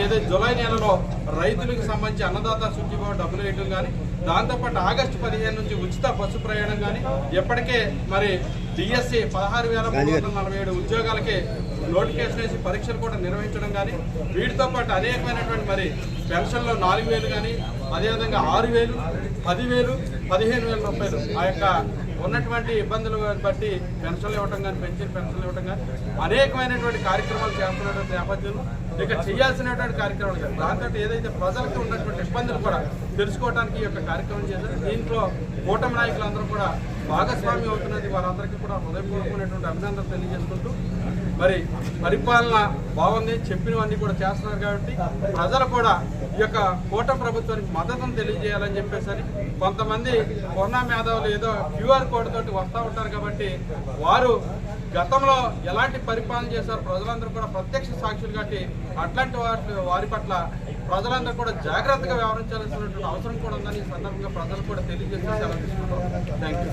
ఏదైతే జూలై నెలలో రైతులకు సంబంధించి అన్నదాత సుఖీభావ డబ్బులు వేయడం కానీ, దాంతోపాటు ఆగస్టు 15 నుంచి ఉచిత బస్సు ప్రయాణం కానీ, ఎప్పటికే మరి డిఎస్సి 16,347 ఉద్యోగాలకి నోటిఫికేషన్ వేసి పరీక్షలు కూడా నిర్వహించడం కానీ, వీటితో పాటు అనేకమైనటువంటి మరి పెన్షన్లో 4,000 కానీ, అదేవిధంగా 6,000, 10,000, 15,000 రూపాయలు ఆ యొక్క ఉన్నటువంటి ఇబ్బందులు బట్టి పెన్షన్లు ఇవ్వటం కానీ, పెన్షన్లు ఇవ్వటం కానీ అనేకమైనటువంటి కార్యక్రమాలు చేస్తున్నటువంటి నేపథ్యంలో ఇక చేయాల్సినటువంటి కార్యక్రమాలు కానీ, దాంతో ఏదైతే ప్రజలకు ఉన్నటువంటి ఇబ్బందులు కూడా తెలుసుకోవడానికి ఈ యొక్క కార్యక్రమం చేశారు. దీంట్లో కూటమి నాయకులందరూ కూడా భాగస్వామ్యం అవుతున్నది. వారందరికీ కూడా హృదయపూర్వకమైనటువంటి అభినందనలు తెలియజేసుకుంటూ మరి పరిపాలన బాగుంది, చెప్పినవన్నీ కూడా చేస్తున్నారు కాబట్టి ప్రజలు కూడా ఈ యొక్క కూటమి ప్రభుత్వానికి మద్దతును తెలియజేయాలని చెప్పేసి కొంతమంది కొన్నా మేధావులు ఏదో క్యూఆర్ కోడ్ తోటి వస్తూ ఉంటారు కాబట్టి వారు గతంలో ఎలాంటి పరిపాలన చేశారు ప్రజలందరూ కూడా ప్రత్యక్ష సాక్షులు కాబట్టి అట్లాంటి వారి పట్ల ప్రజలందరూ కూడా జాగ్రత్తగా వ్యవహరించాల్సినటువంటి అవసరం కూడా ఉందని ఈ సందర్భంగా ప్రజలు కూడా తెలియజేసి సెలవు తీసుకుంటాం. Thank you.